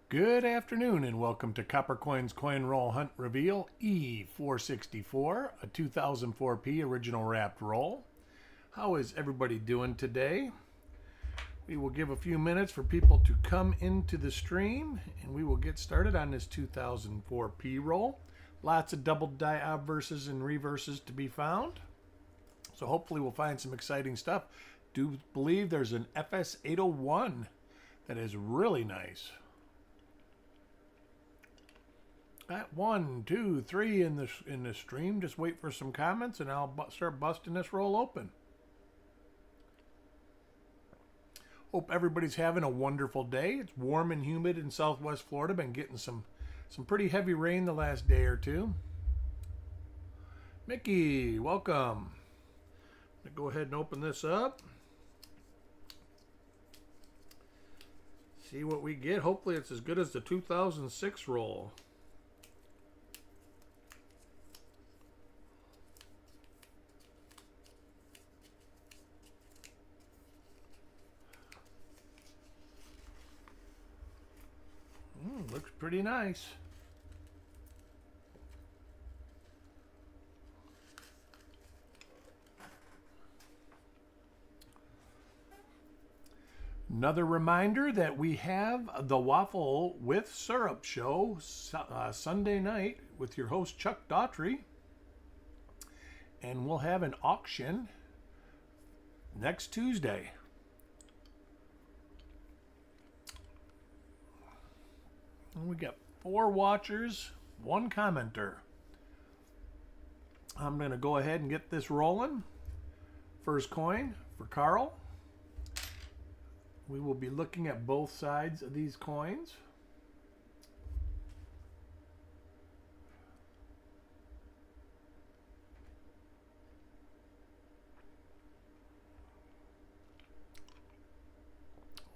Good afternoon and welcome to Copper Coins Coin Roll Hunt Reveal E464, a 2004P original wrapped roll. How is everybody doing today? We will give a few minutes for people to come into the stream and we will get started on this 2004P roll. Lots of double die obverses and reverses to be found. So hopefully we'll find some exciting stuff. Do believe there's an FS801 that is really nice. At 1, 2, 3 in the stream. Just wait for some comments and I'll start busting this roll open. Hope everybody's having a wonderful day. It's warm and humid in Southwest Florida. Been getting some pretty heavy rain the last day or two. Mickey, welcome. I'm gonna go ahead and open this up. See what we get. Hopefully it's as good as the 2006 roll. Looks pretty nice. Another reminder that we have the Waffle with Syrup show Sunday night with your host Chuck Daughtry. And we'll have an auction next Tuesday. And we got 4 watchers, 1 commenter. I'm going to go ahead and get this rolling. First coin for Carl. We will be looking at both sides of these coins.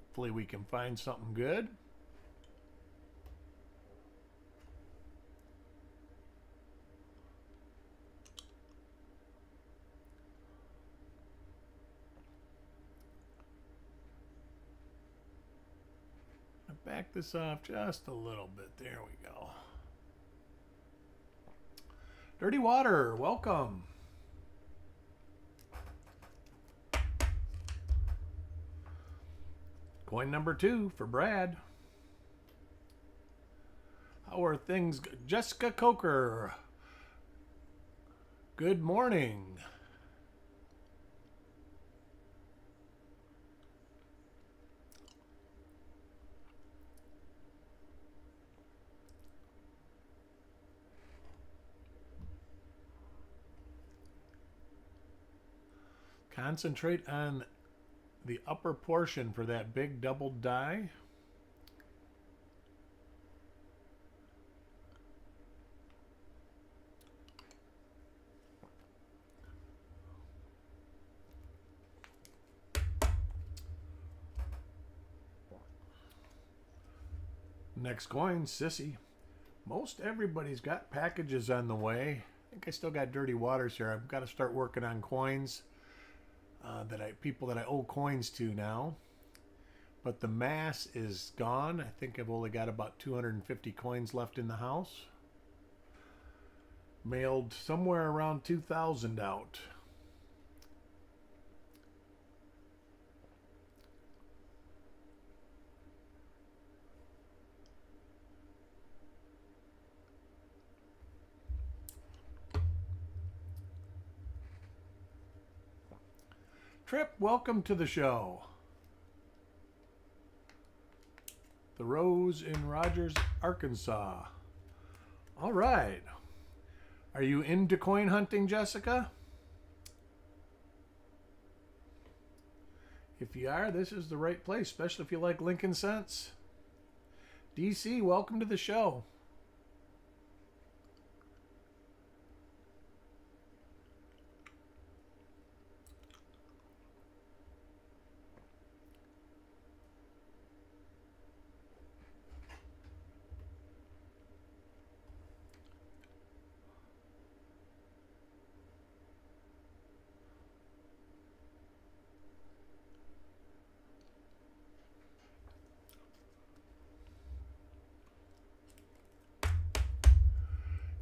Hopefully we can find something good. Back this off just a little bit. There we go. Dirty Water, welcome. Coin number 2 for Brad. How are things? Jessica Coker. Good morning. Concentrate on the upper portion for that big double die. Next coin, Sissy. Most everybody's got packages on the way. I think I still got Dirty Waters here. I've got to start working on coins. People that I owe coins to now, but the mass is gone. I think I've only got about 250 coins left in the house. Mailed somewhere around 2,000 out. Trip, welcome to the show. The Rose in Rogers, Arkansas. All right. Are you into coin hunting, Jessica? If you are, this is the right place, especially if you like Lincoln Cents. DC, welcome to the show.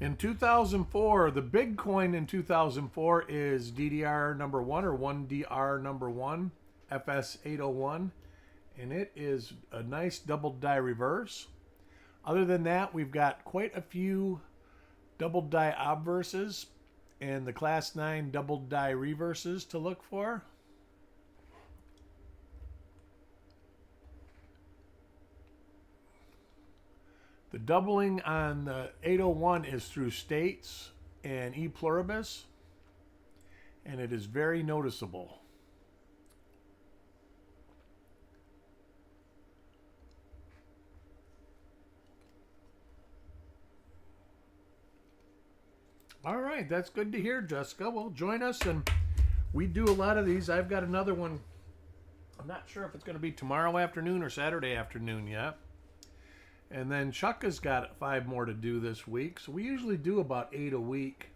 In 2004, the big coin in 2004 is DDR number 1 or 1DR number 1, FS 801, and it is a nice double die reverse. Other than that, we've got quite a few double die obverses and the class 9 double die reverses to look for. The doubling on the 801 is through states and e pluribus, and it is very noticeable. All right, that's good to hear, Jessica. Well, join us, and we do a lot of these. I've got another one. I'm not sure if it's going to be tomorrow afternoon or Saturday afternoon yet. And then Chuck has got 5 more to do this week. So we usually do about 8 a week.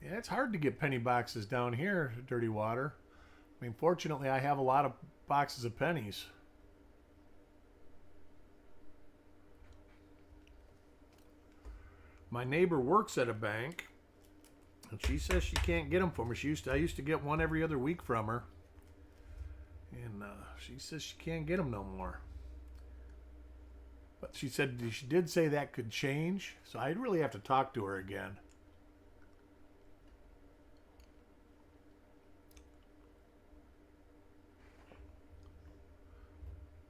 Yeah, it's hard to get penny boxes down here, Dirty Water. I mean, fortunately, I have a lot of boxes of pennies. My neighbor works at a bank, and she says she can't get them for me. I used to get one every other week from her, and she says she can't get them no more. But she said she did say that could change, so I'd really have to talk to her again.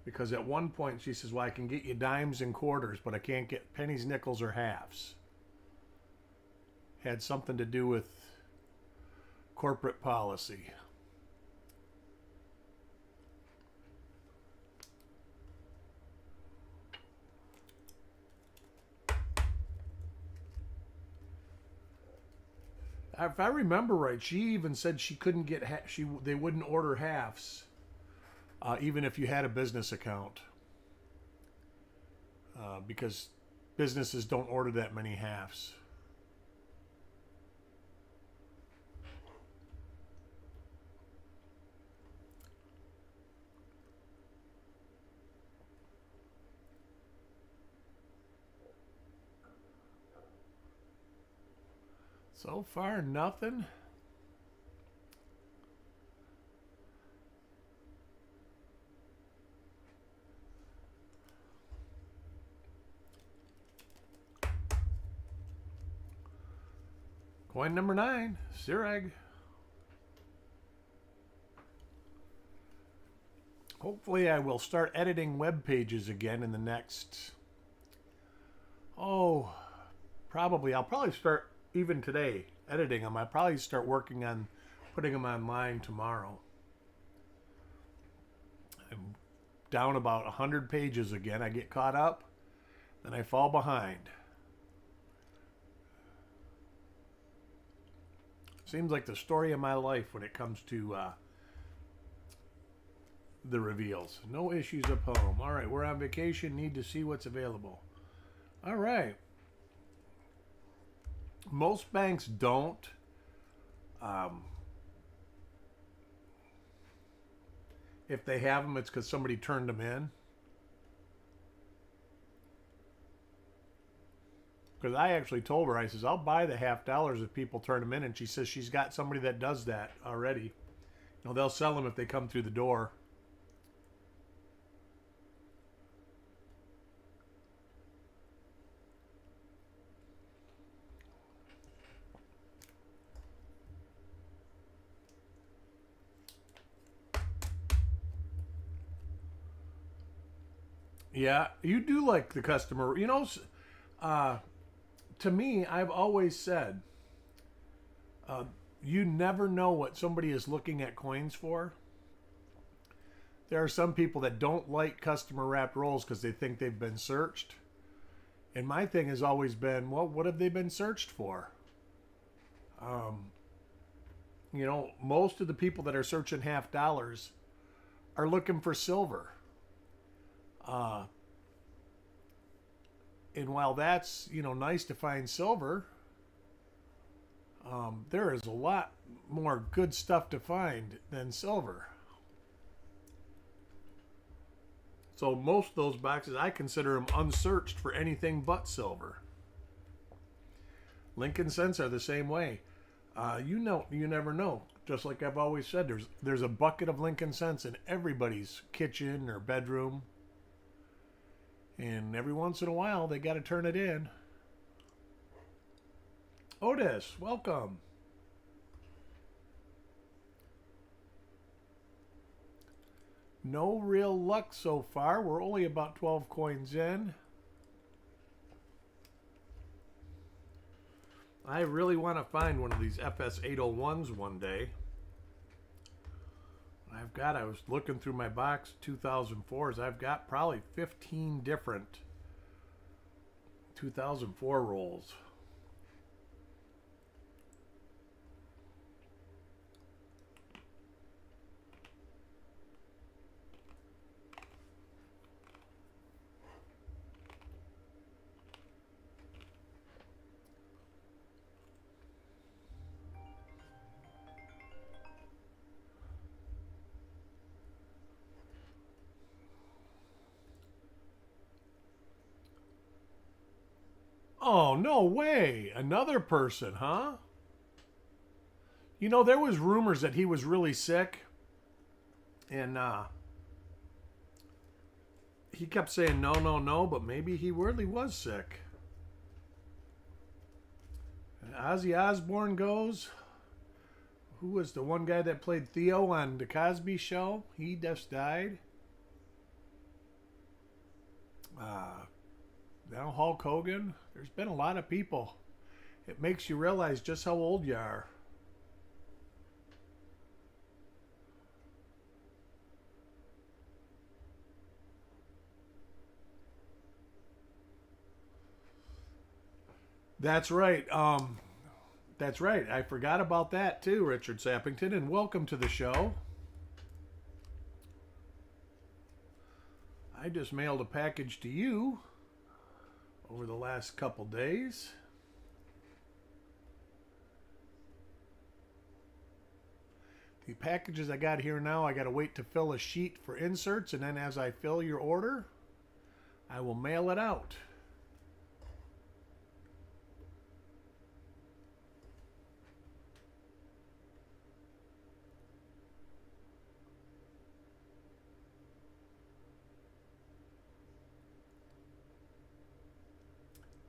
Because at one point she says, well, I can get you dimes and quarters, but I can't get pennies, nickels, or halves. Had something to do with corporate policy. If I remember right, she even said she couldn't get they wouldn't order halves, even if you had a business account, because businesses don't order that many halves. So far, nothing. Coin number 9, Sireg. Hopefully I will start editing web pages again in the next, I'll probably start even today editing them. I'll probably start working on putting them online tomorrow. I'm down about 100 pages again. I get caught up, then I fall behind. Seems like the story of my life when it comes to the reveals. No issues up home. All right, we're on vacation. Need to see what's available. All right. Most banks don't. If they have them, it's because somebody turned them in. Because I actually told her, I says, I'll buy the $50 if people turn them in. And she says she's got somebody that does that already. You know, they'll sell them if they come through the door. Yeah, you do like the customer. You know, to me, I've always said, you never know what somebody is looking at coins for. There are some people that don't like customer wrapped rolls because they think they've been searched. And my thing has always been, well, what have they been searched for? You know, most of the people that are searching $50 are looking for silver. And while that's, nice to find silver, there is a lot more good stuff to find than silver. So most of those boxes, I consider them unsearched for anything but silver. Lincoln cents are the same way. You never know. Just like I've always said, there's a bucket of Lincoln cents in everybody's kitchen or bedroom. And every once in a while, they got to turn it in. Otis, welcome. No real luck so far. We're only about 12 coins in. I really want to find one of these FS 801s one day. I was looking through my box 2004s. I've got probably 15 different 2004 rolls. Oh, no way. Another person, huh? There was rumors that he was really sick. And he kept saying no, no, no, but maybe he really was sick. And Ozzy Osbourne goes. Who was the one guy that played Theo on The Cosby Show? He just died. Now Hulk Hogan. There's been a lot of people. It makes you realize just how old you are. That's right. That's right. I forgot about that too, Richard Sappington, and welcome to the show. I just mailed a package to you over the last couple days. The packages I got here now, I got to wait to fill a sheet for inserts, and then as I fill your order, I will mail it out.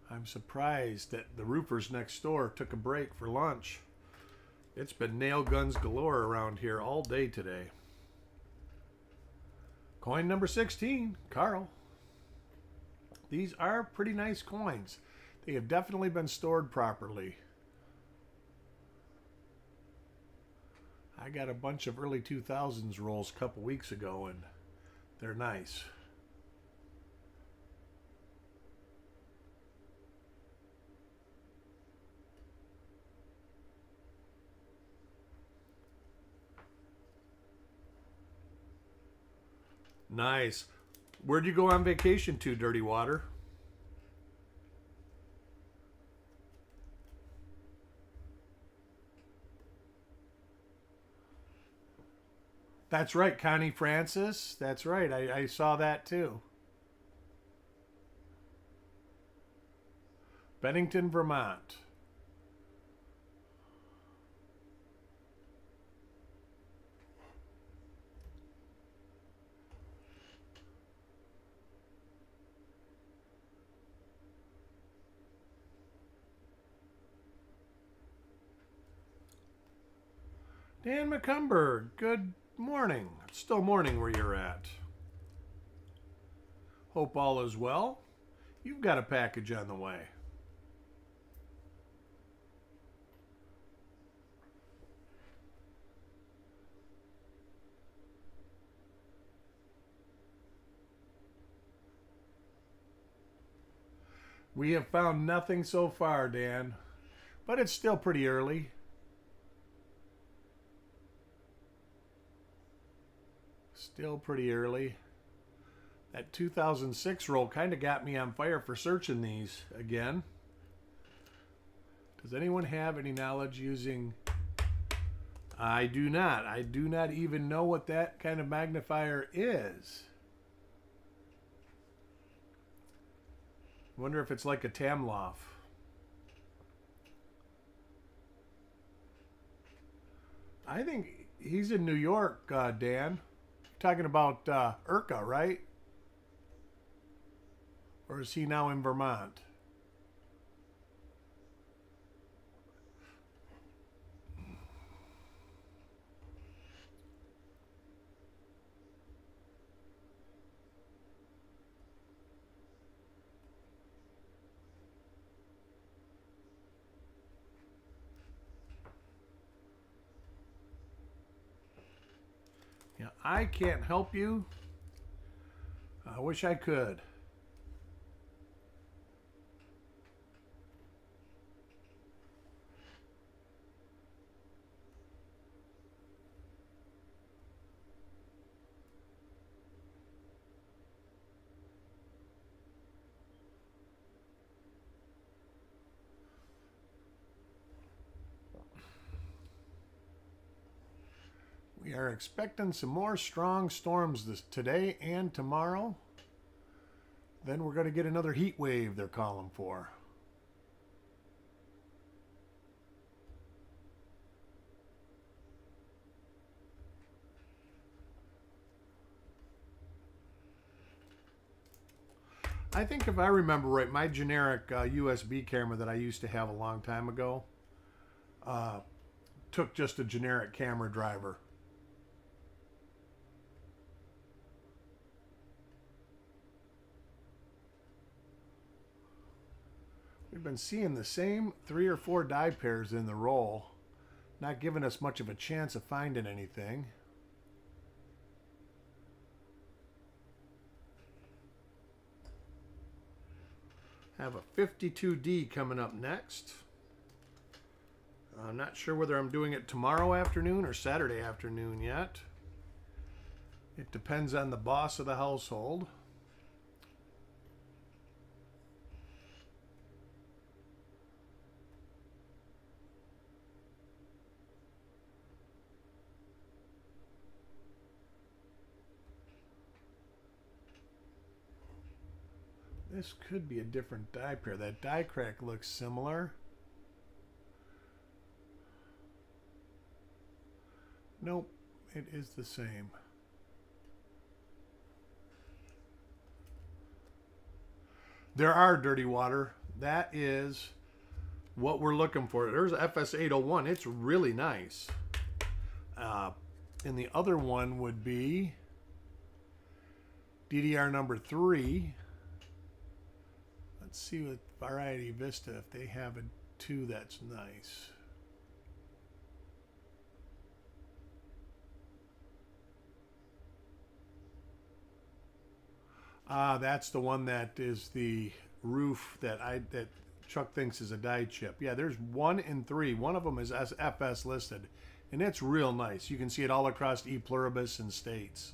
I'm surprised that the roofers next door took a break for lunch. It's been nail guns galore around here all day today. Coin number 16, Carl. These are pretty nice coins. They have definitely been stored properly. I got a bunch of early 2000s rolls a couple weeks ago, and they're nice. Nice. Where'd you go on vacation to, Dirty Water? That's right, Connie Francis. That's right. I saw that too. Bennington, Vermont. Dan McCumber, good morning. It's still morning where you're at. Hope all is well. You've got a package on the way. We have found nothing so far, Dan, but it's still pretty early. Still pretty early. That 2006 roll kind of got me on fire for searching these again. Does anyone have any knowledge using... I do not. I do not even know what that kind of magnifier is. Wonder if it's like a Tamloff. I think he's in New York, Dan. Talking about Urca, right? Or is he now in Vermont? Yeah, I can't help you. I wish I could. We are expecting some more strong storms today and tomorrow. Then we're going to get another heat wave they're calling for. I think if I remember right, my generic USB camera that I used to have a long time ago took just a generic camera driver. We've been seeing the same 3 or 4 die pairs in the roll, not giving us much of a chance of finding anything. Have a 52D coming up next. I'm not sure whether I'm doing it tomorrow afternoon or Saturday afternoon yet. It depends on the boss of the household. This could be a different die pair. That die crack looks similar. Nope, it is the same. There are dirty water. That is what we're looking for. There's FS801. It's really nice. And the other one would be DDR number 3. Let's see with Variety Vista if they have a 2 that's nice. That's the one that is the roof that Chuck thinks is a die chip. Yeah, there's 1 and 3. One of them is FS listed, and it's real nice. You can see it all across E pluribus and states.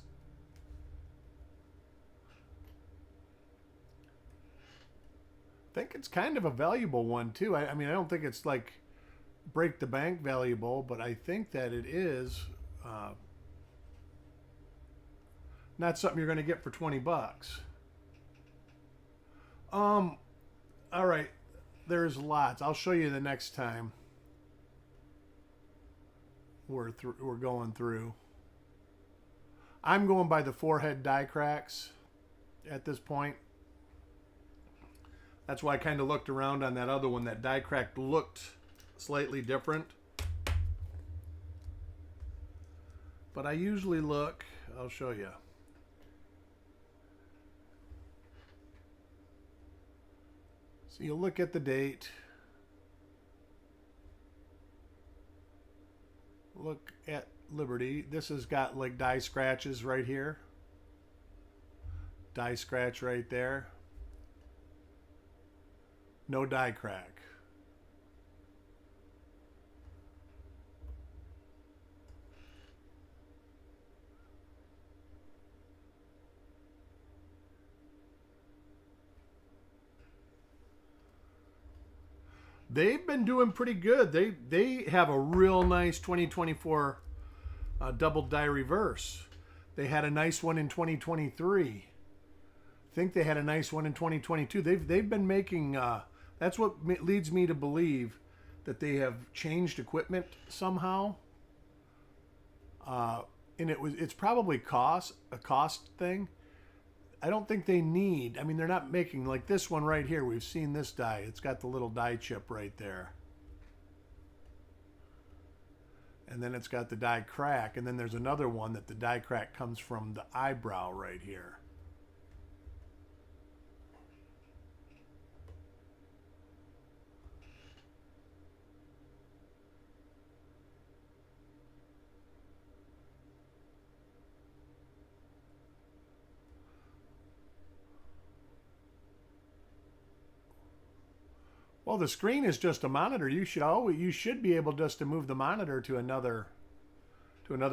I think it's kind of a valuable one too. I mean, I don't think it's like break the bank valuable, but I think that it is not something you're going to get for 20 bucks. All right, there's lots. I'll show you the next time we're going through. I'm going by the forehead die cracks at this point. That's why I kind of looked around on that other one. That die crack looked slightly different. But I usually look, I'll show you. So you'll look at the date. Look at Liberty. This has got like die scratches right here. Die scratch right there. No die crack. They've been doing pretty good. They have a real nice 2024 double die reverse. They had a nice one in 2023. I think they had a nice one in 2022. They've been making. That's what leads me to believe that they have changed equipment somehow. And it's probably a cost thing. I don't think they need. I mean, they're not making like this one right here. We've seen this die. It's got the little die chip right there. And then it's got the die crack. And then there's another one that the die crack comes from the eyebrow right here. Well, the screen is just a monitor. You should be able just to move the monitor to another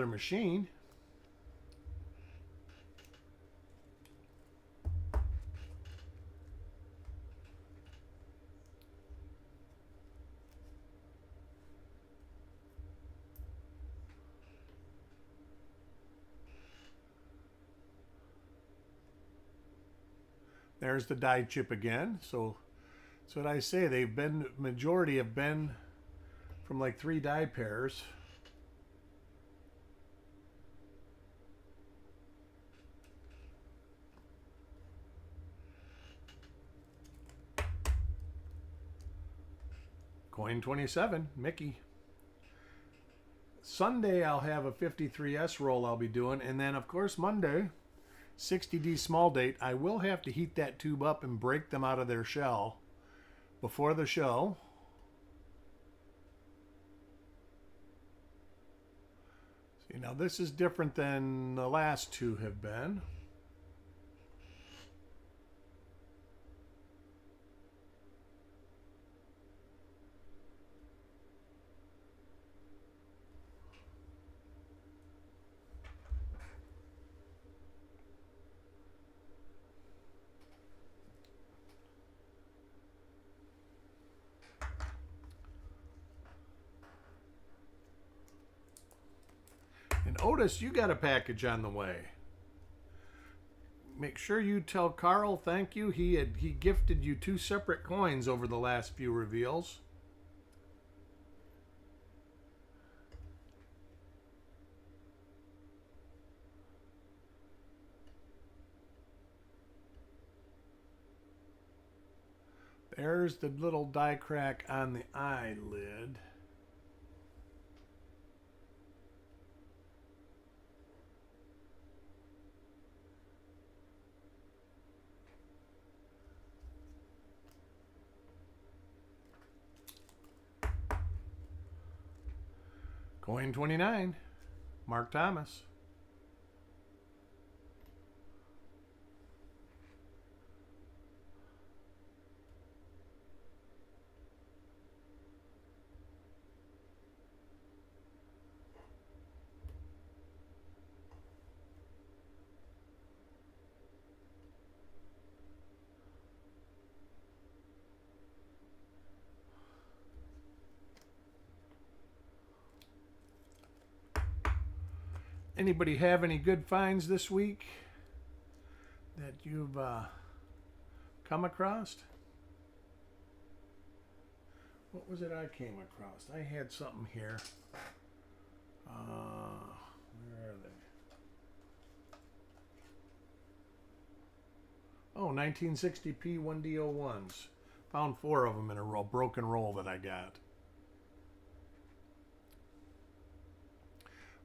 machine. There's the die chip again. So that's what I say. Majority have been from like 3 die pairs. Coin 27, Mickey. Sunday I'll have a 53S roll I'll be doing, and then of course Monday 60D small date. I will have to heat that tube up and break them out of their shell before the show. See, now this is different than the last 2 have been. And Otis, you got a package on the way. Make sure you tell Carl thank you. He gifted you 2 separate coins over the last few reveals. There's the little die crack on the eyelid. Coin 29, Mark Thomas. Anybody have any good finds this week that you've come across? What was it I came across? I had something here. Where are they? Oh, 1960p 1D01s. Found 4 of them in a broken roll that I got.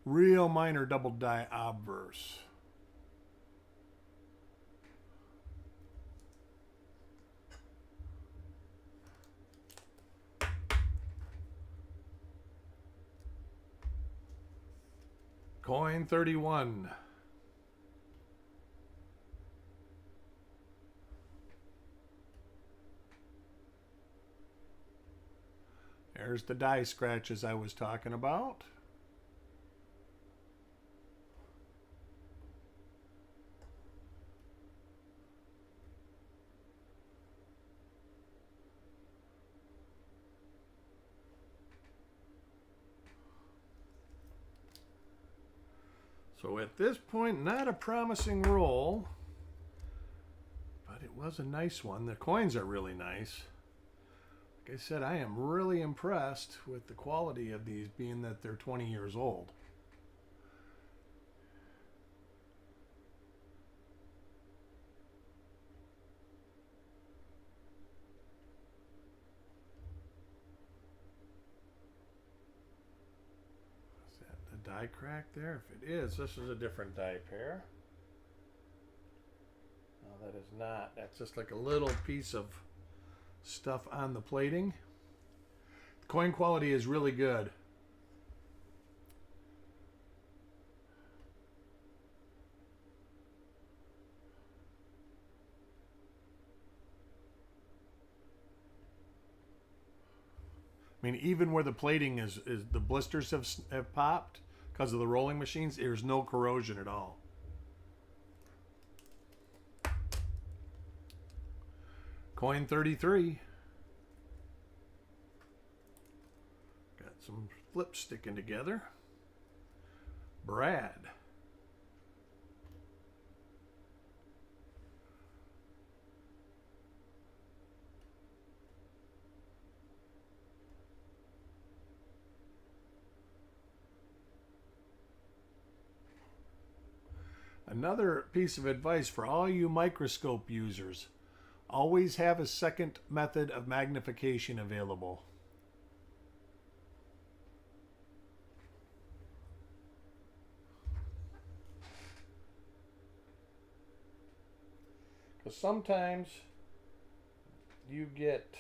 Real minor double die obverse. Coin 31. There's the die scratches I was talking about. So at this point, not a promising roll, but it was a nice one. The coins are really nice. Like I said, I am really impressed with the quality of these, being that they're 20 years old. Is that the die crack there? If it is, this is a different die pair. No, that is not. That's just like a little piece of stuff on the plating. The coin quality is really good. I mean, even where the plating is the blisters have popped because of the rolling machines, there's no corrosion at all. Coin 33. Got some flips sticking together. Brad. Another piece of advice for all you microscope users: always have a second method of magnification available. Because sometimes you get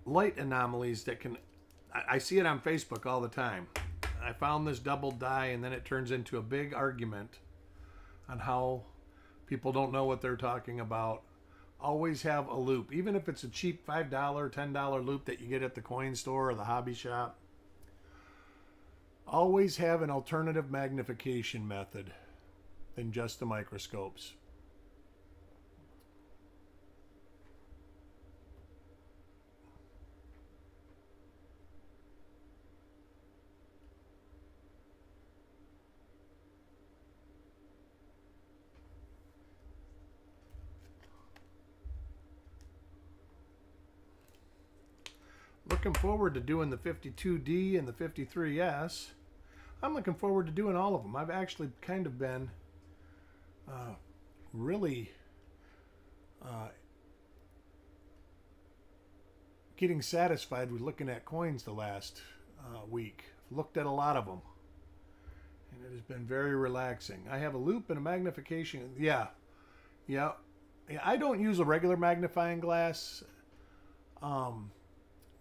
light anomalies that can... I see it on Facebook all the time. I found this double die, and then it turns into a big argument on how people don't know what they're talking about. Always have a loop, even if it's a cheap $5, $10 loop that you get at the coin store or the hobby shop. Always have an alternative magnification method than just the microscopes. Looking forward to doing the 52D and the 53S. I'm looking forward to doing all of them. I've actually kind of been really getting satisfied with looking at coins the last week. I've looked at a lot of them, and it has been very relaxing. I have a loop and a magnification. Yeah. I don't use a regular magnifying glass,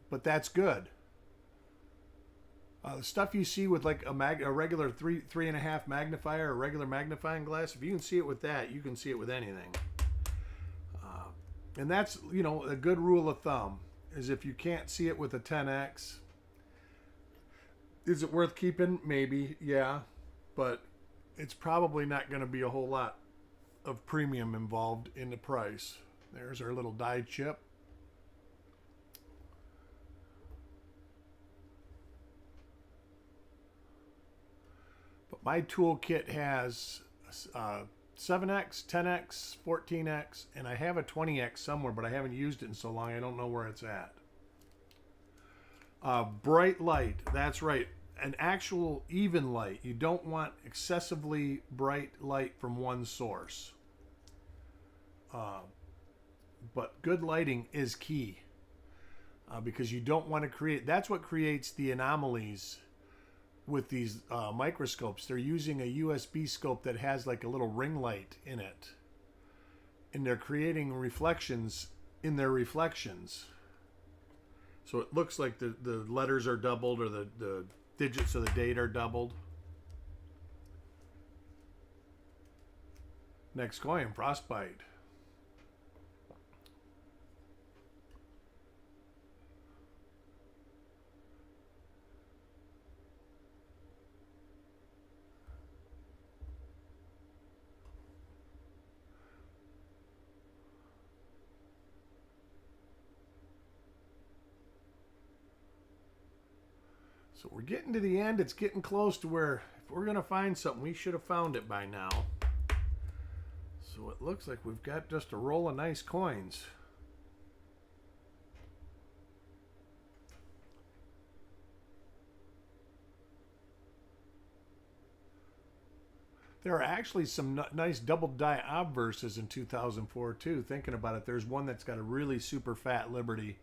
but that's good. The stuff you see with like a regular 3.5 magnifier, or regular magnifying glass, if you can see it with that, you can see it with anything. And that's, a good rule of thumb is if you can't see it with a 10x, is it worth keeping? Maybe, yeah. But it's probably not going to be a whole lot of premium involved in the price. There's our little die chip. My toolkit has 7x, 10x, 14x, and I have a 20x somewhere, but I haven't used it in so long I don't know where it's at. Bright light, that's right. An actual even light. You don't want excessively bright light from one source. But good lighting is key, because you don't want to create... That's what creates the anomalies with these microscopes. They're using a USB scope that has like a little ring light in it, and they're creating reflections in their reflections, so it looks like the letters are doubled, or the digits of the date are doubled. Next coin, frostbite. So we're getting to the end. It's getting close to where if we're going to find something, we should have found it by now. So it looks like we've got just a roll of nice coins. There are actually some nice double die obverses in 2004 too. Thinking about it, there's one that's got a really super fat Liberty.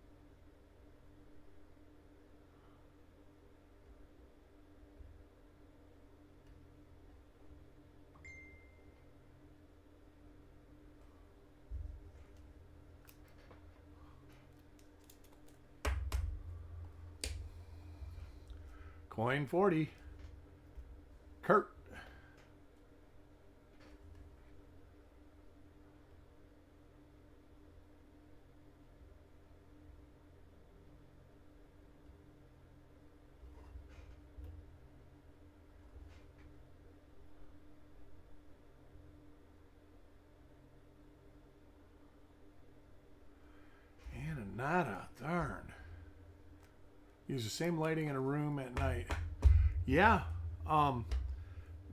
Coin 40. Kurt. And a nada. Darn. Use the same lighting in a room at night. Yeah.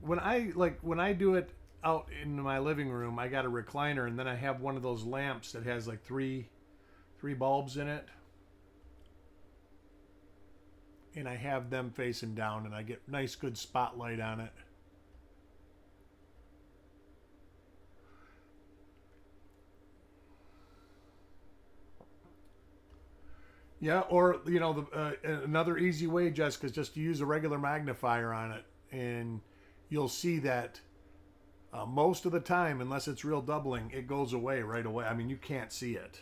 When I do it out in my living room, I got a recliner, and then I have one of those lamps that has like three bulbs in it. And I have them facing down, and I get nice good spotlight on it. Yeah, or another easy way, Jessica, is just to use a regular magnifier on it, and you'll see that most of the time, unless it's real doubling, it goes away right away. I mean, you can't see it.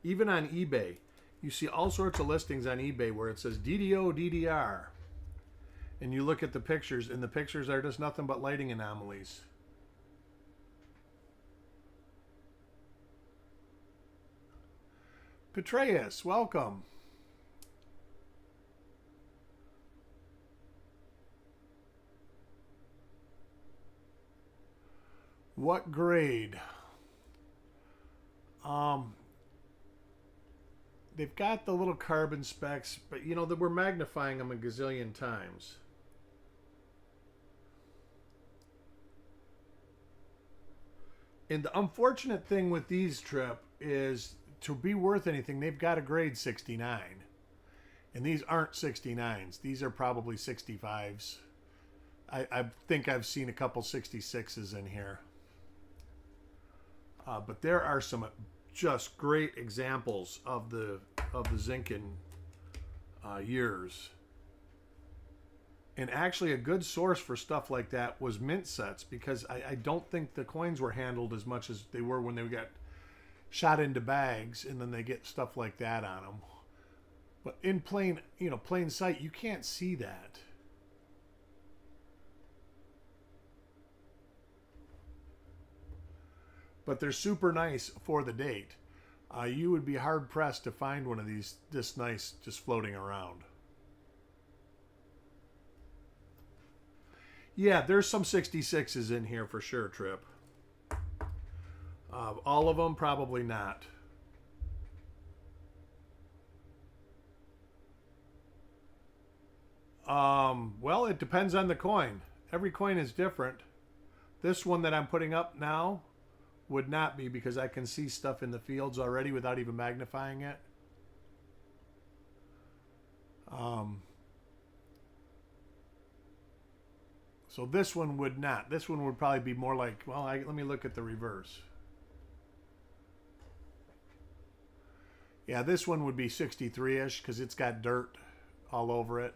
Even on eBay, you see all sorts of listings on eBay where it says DDO, DDR, and you look at the pictures, and the pictures are just nothing but lighting anomalies. Petraeus, welcome. What grade? They've got the little carbon specs, but we're magnifying them a gazillion times. And the unfortunate thing with these, Trip, is to be worth anything, they've got a grade 69. And these aren't 69s. These are probably 65s. I think I've seen a couple 66s in here. But there are some just great examples of the Zinken years. And actually a good source for stuff like that was mint sets, because I don't think the coins were handled as much as they were when they got shot into bags, and then they get stuff like that on them. But in plain sight, you can't see that. But they're super nice for the date. You would be hard pressed to find one of these this nice just floating around. Yeah, there's some 66s in here for sure, Trip. All of them, probably not. Well, it depends on the coin. Every coin is different. This one that I'm putting up now would not be, because I can see stuff in the fields already without even magnifying it. So this one would not. This one would probably be more like, well, let me look at the reverse. Yeah, this one would be 63-ish because it's got dirt all over it.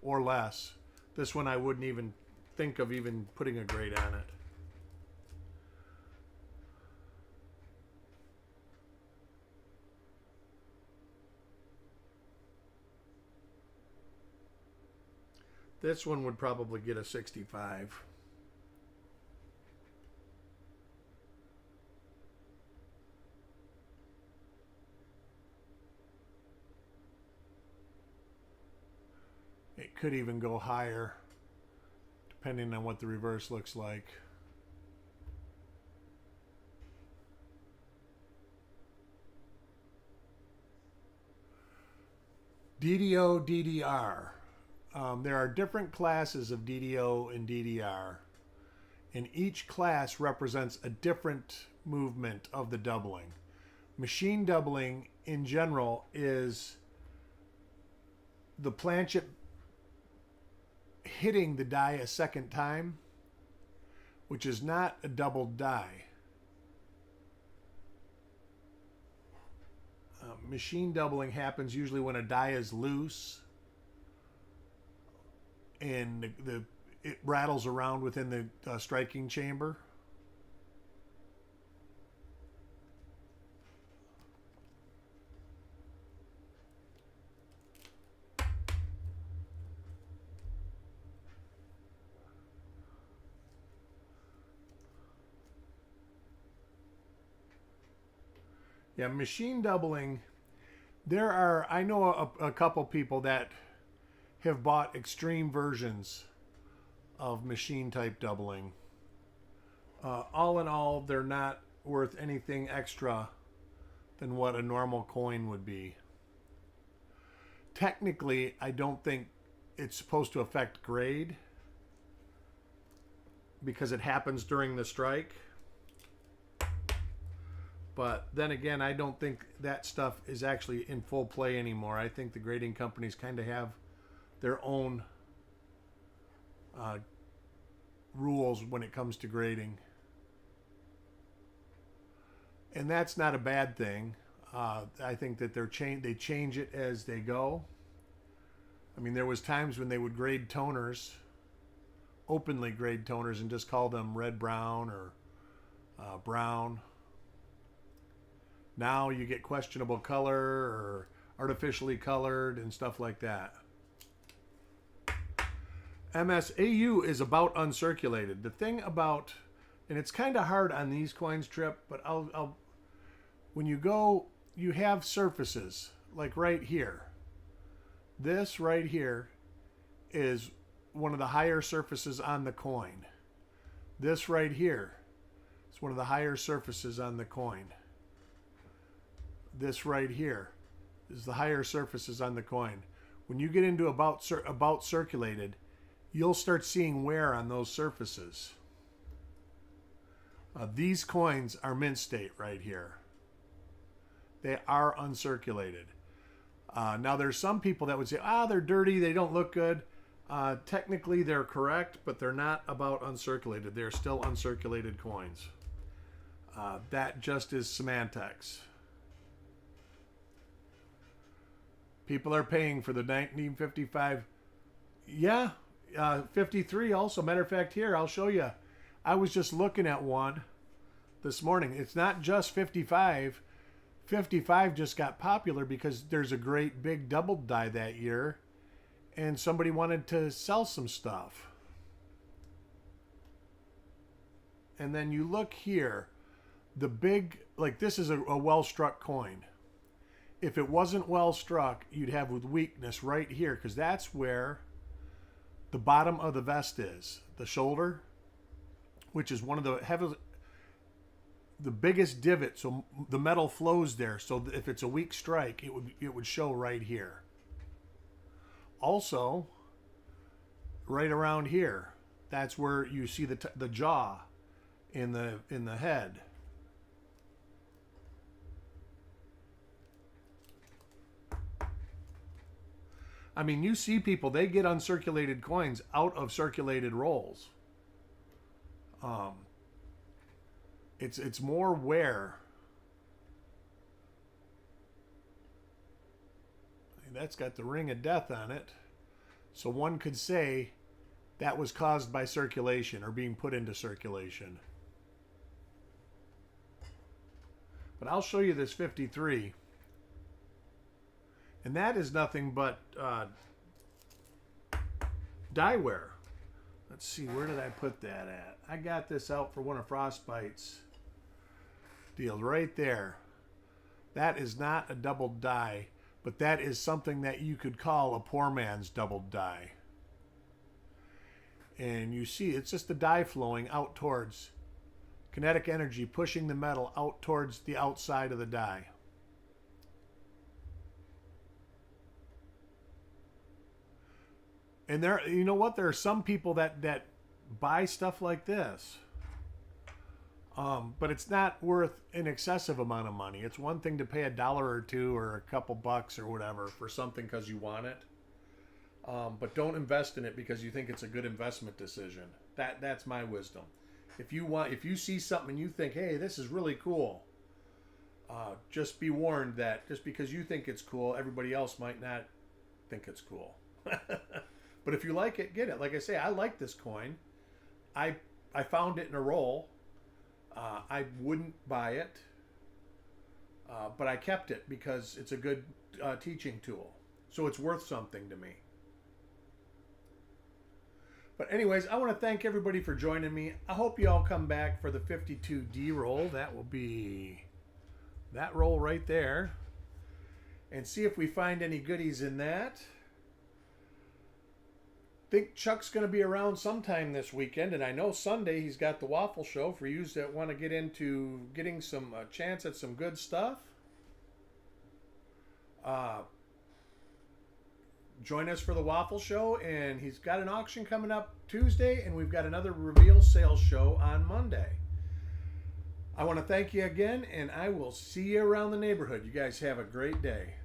Or less. This one I wouldn't even think of even putting a grade on it. This one would probably get a 65. It could even go higher, depending on what the reverse looks like. DDO, DDR. There are different classes of DDO and DDR, and each class represents a different movement of the doubling. Machine doubling in general is the planchet hitting the die a second time, which is not a doubled die. Machine doubling happens usually when a die is loose and it rattles around within the striking chamber. Yeah, machine doubling. I know a couple people that have bought extreme versions of machine type doubling. All in all, they're not worth anything extra than what a normal coin would be. Technically, I don't think it's supposed to affect grade because it happens during the strike. But then again, I don't think that stuff is actually in full play anymore. I think the grading companies kind of have their own rules when it comes to grading. And that's not a bad thing. I think that they change it as they go. I mean, there was times when they would grade toners, openly grade toners, and just call them red, brown, or brown. Now you get questionable color or artificially colored and stuff like that. MSAU is about uncirculated. The thing about, and it's kind of hard on these coins, Trip, but when you go, you have surfaces like right here. This right here is one of the higher surfaces on the coin. This right here is one of the higher surfaces on the coin. This right here is the higher surfaces on the coin. When you get into about circulated, you'll start seeing wear on those surfaces. These coins are mint state right here. They are uncirculated. Now there's some people that would say, they're dirty, they don't look good. Technically they're correct, but they're not about uncirculated. They're still uncirculated coins. That just is semantics. People are paying for the 1955. Yeah, 53 also. Matter of fact, here, I'll show you. I was just looking at one this morning. It's not just 55. 55 just got popular because there's a great big double die that year, and somebody wanted to sell some stuff. And then you look here, the big, like this is a well-struck coin. If it wasn't well struck, you'd have with weakness right here, because that's where the bottom of the vest is, the shoulder, which is one of the biggest divot. So the metal flows there. So if it's a weak strike, it would show right here. Also, right around here, that's where you see the jaw in the head. I mean, you see people, they get uncirculated coins out of circulated rolls. It's more wear. That's got the ring of death on it. So one could say that was caused by circulation or being put into circulation. But I'll show you this 53. And that is nothing but die wear. Let's see, where did I put that at? I got this out for one of Frostbite's deals right there. That is not a doubled die, but that is something that you could call a poor man's doubled die. And you see, it's just the die flowing out towards kinetic energy, pushing the metal out towards the outside of the die. And there, you know what? There are some people that buy stuff like this. But it's not worth an excessive amount of money. It's one thing to pay $1 or $2 or a couple bucks or whatever for something because you want it. But don't invest in it because you think it's a good investment decision. That's my wisdom. If you see something and you think, hey, this is really cool, just be warned that just because you think it's cool, everybody else might not think it's cool. But if you like it, get it. Like I say, I like this coin. I found it in a roll. I wouldn't buy it, but I kept it because it's a good teaching tool. So it's worth something to me. But anyways, I want to thank everybody for joining me. I hope you all come back for the 52D roll. That will be that roll right there. And see if we find any goodies in that. Think Chuck's going to be around sometime this weekend, and I know Sunday he's got the waffle show for you that want to get into getting some chance at some good stuff. Join us for the waffle show, and he's got an auction coming up Tuesday, and we've got another reveal sales show on Monday. I want to thank you again, and I will see you around the neighborhood. You guys have a great day.